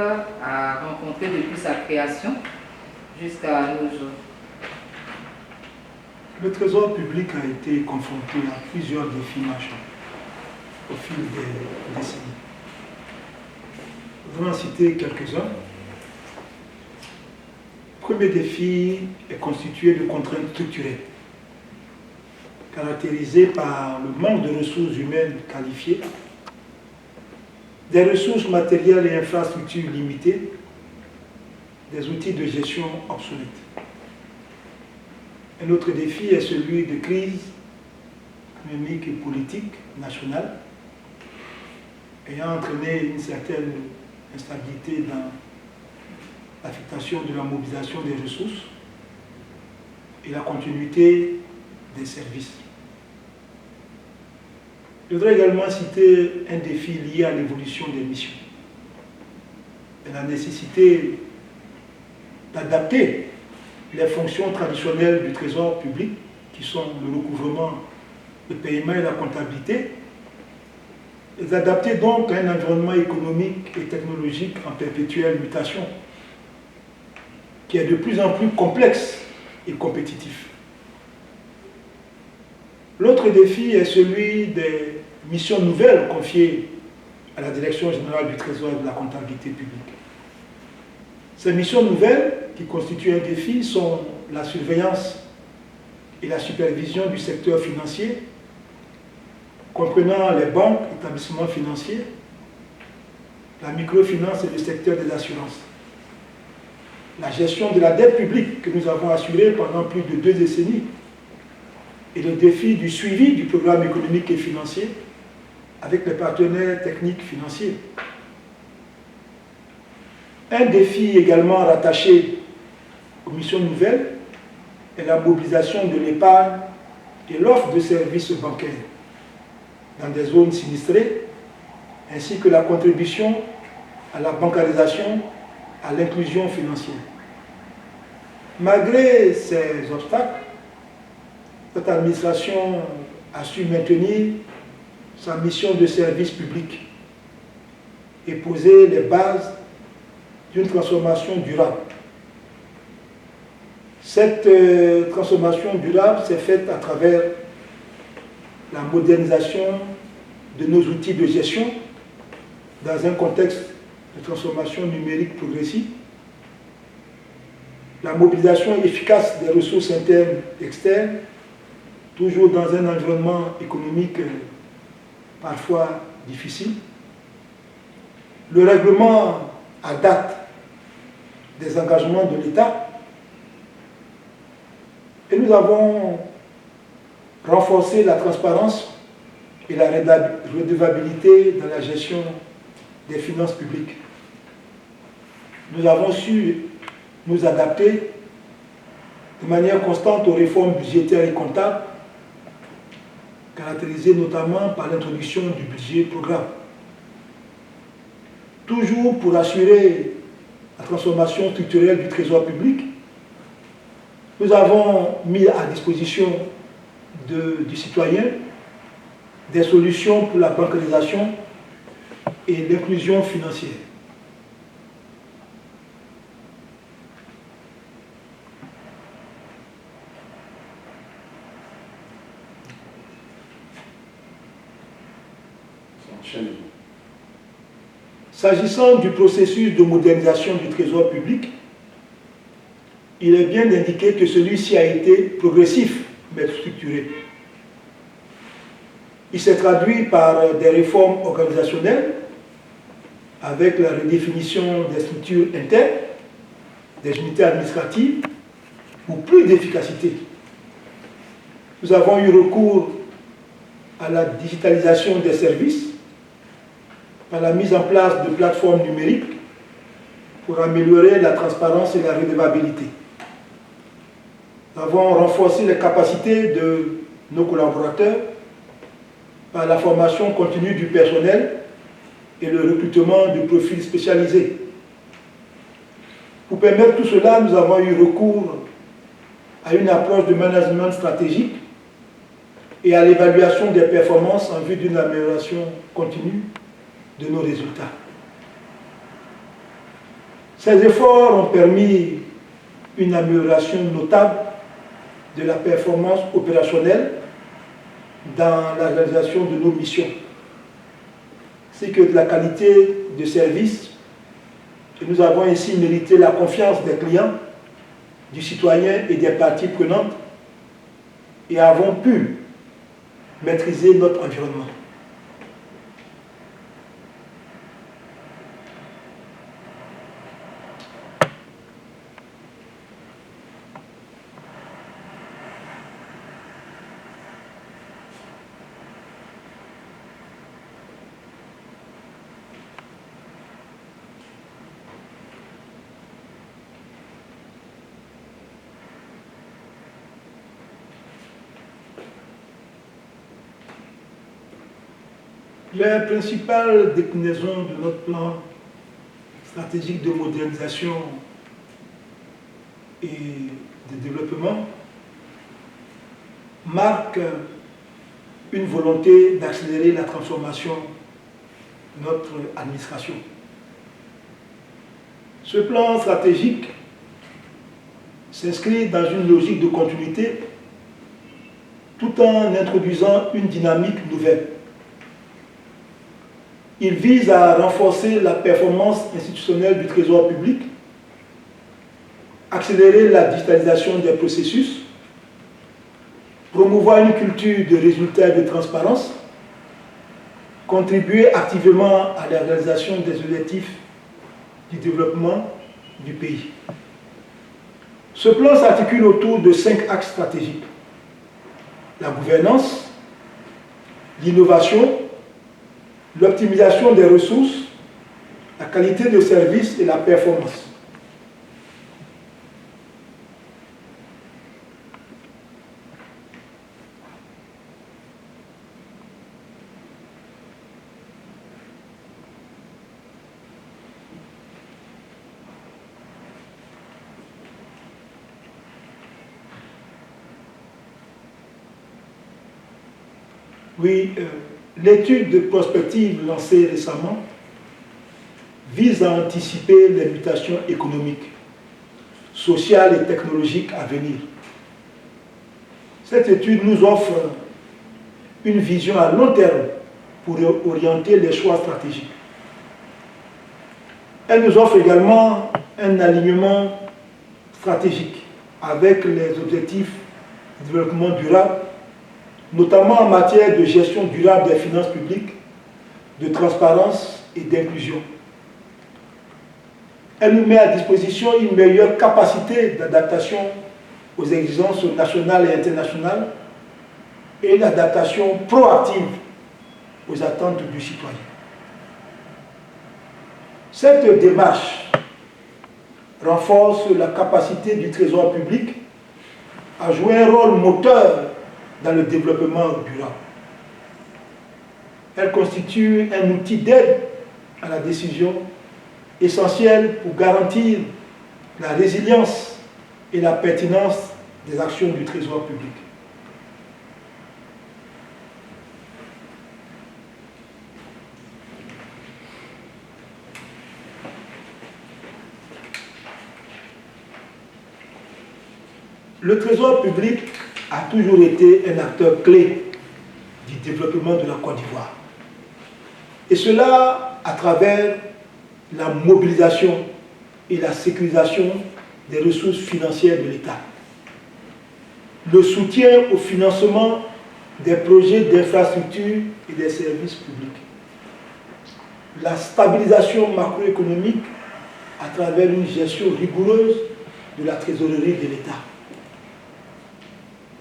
a rencontré depuis sa création jusqu'à nos jours? Le Trésor public a été confronté à plusieurs défis majeurs au fil des décennies. Je vais en citer quelques-uns. Le premier défi est constitué de contraintes structurelles, caractérisées par le manque de ressources humaines qualifiées, des ressources matérielles et infrastructures limitées, des outils de gestion obsolètes. Un autre défi est celui de crise économique et politique nationale, ayant entraîné une certaine instabilité dans l'affectation de la mobilisation des ressources et la continuité des services. Je voudrais également citer un défi lié à l'évolution des missions et la nécessité d'adapter les fonctions traditionnelles du Trésor public, qui sont le recouvrement, le paiement et la comptabilité, et d'adapter donc à un environnement économique et technologique en perpétuelle mutation, qui est de plus en plus complexe et compétitif. L'autre défi est celui des missions nouvelles confiées à la Direction générale du Trésor et de la comptabilité publique. Ces missions nouvelles, qui constituent un défi, sont la surveillance et la supervision du secteur financier, comprenant les banques, établissements financiers, la microfinance et le secteur des assurances. La gestion de la dette publique que nous avons assurée pendant plus de 2 décennies et le défi du suivi du programme économique et financier avec les partenaires techniques financiers. Un défi également rattaché aux missions nouvelles est la mobilisation de l'épargne et l'offre de services bancaires dans des zones sinistrées, ainsi que la contribution à la bancarisation, à l'inclusion financière. Malgré ces obstacles, cette administration a su maintenir sa mission de service public et poser les bases d'une transformation durable. Cette transformation durable s'est faite à travers la modernisation de nos outils de gestion dans un contexte de transformation numérique progressive, la mobilisation efficace des ressources internes et externes, toujours dans un environnement économique parfois difficile, le règlement à date des engagements de l'État, et nous avons renforcé la transparence et la redevabilité dans la gestion des finances publiques. Nous avons su nous adapter de manière constante aux réformes budgétaires et comptables, caractérisées notamment par l'introduction du budget programme. Toujours pour assurer la transformation structurelle du Trésor public, nous avons mis à disposition du citoyen des solutions pour la bancarisation et l'inclusion financière. S'agissant du processus de modernisation du Trésor public, il est bien d'indiquer que celui-ci a été progressif mais structuré. Il s'est traduit par des réformes organisationnelles avec la redéfinition des structures internes, des unités administratives, pour plus d'efficacité. Nous avons eu recours à la digitalisation des services, par la mise en place de plateformes numériques pour améliorer la transparence et la redevabilité. Nous avons renforcé les capacités de nos collaborateurs par la formation continue du personnel et le recrutement de profils spécialisés. Pour permettre tout cela, nous avons eu recours à une approche de management stratégique et à l'évaluation des performances en vue d'une amélioration continue de nos résultats. Ces efforts ont permis une amélioration notable de la performance opérationnelle dans la réalisation de nos missions, ainsi que de la qualité de service. Et nous avons ainsi mérité la confiance des clients, du citoyen et des parties prenantes, et avons pu maîtriser notre environnement. Les principales déclinaisons de notre plan stratégique de modernisation et de développement marquent une volonté d'accélérer la transformation de notre administration. Ce plan stratégique s'inscrit dans une logique de continuité tout en introduisant une dynamique nouvelle. Il vise à renforcer la performance institutionnelle du Trésor public, accélérer la digitalisation des processus, promouvoir une culture de résultats et de transparence, contribuer activement à la réalisation des objectifs du développement du pays. Ce plan s'articule autour de 5 axes stratégiques: la gouvernance, l'innovation, l'optimisation des ressources, la qualité de service et la performance. Oui, l'étude de prospective lancée récemment vise à anticiper les mutations économiques, sociales et technologiques à venir. Cette étude nous offre une vision à long terme pour orienter les choix stratégiques. Elle nous offre également un alignement stratégique avec les objectifs de développement durable, notamment en matière de gestion durable des finances publiques, de transparence et d'inclusion. Elle nous met à disposition une meilleure capacité d'adaptation aux exigences nationales et internationales et une adaptation proactive aux attentes du citoyen. Cette démarche renforce la capacité du Trésor public à jouer un rôle moteur dans le développement durable. Elle constitue un outil d'aide à la décision essentiel pour garantir la résilience et la pertinence des actions du Trésor public. Le Trésor public a toujours été un acteur clé du développement de la Côte d'Ivoire. Et cela à travers la mobilisation et la sécurisation des ressources financières de l'État, le soutien au financement des projets d'infrastructures et des services publics, la stabilisation macroéconomique à travers une gestion rigoureuse de la trésorerie de l'État.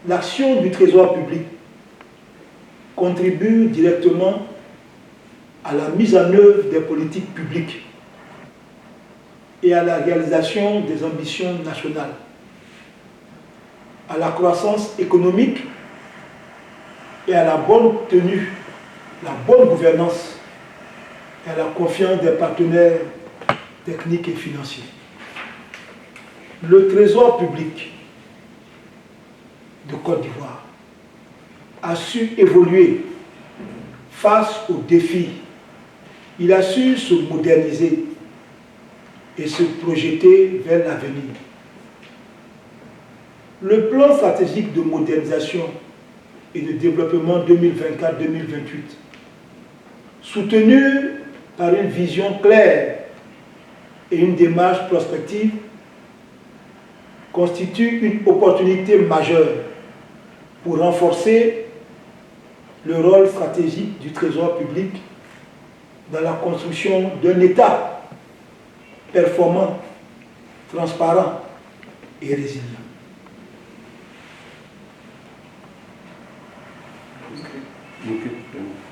L'action du Trésor public contribue directement à la mise en œuvre des politiques publiques et à la réalisation des ambitions nationales, à la croissance économique et à la bonne tenue, la bonne gouvernance et à la confiance des partenaires techniques et financiers. Le Trésor public de Côte d'Ivoire a su évoluer face aux défis. Il a su se moderniser et se projeter vers l'avenir. Le plan stratégique de modernisation et de développement 2024-2028, soutenu par une vision claire et une démarche prospective, constitue une opportunité majeure pour renforcer le rôle stratégique du Trésor public dans la construction d'un État performant, transparent et résilient. Ok.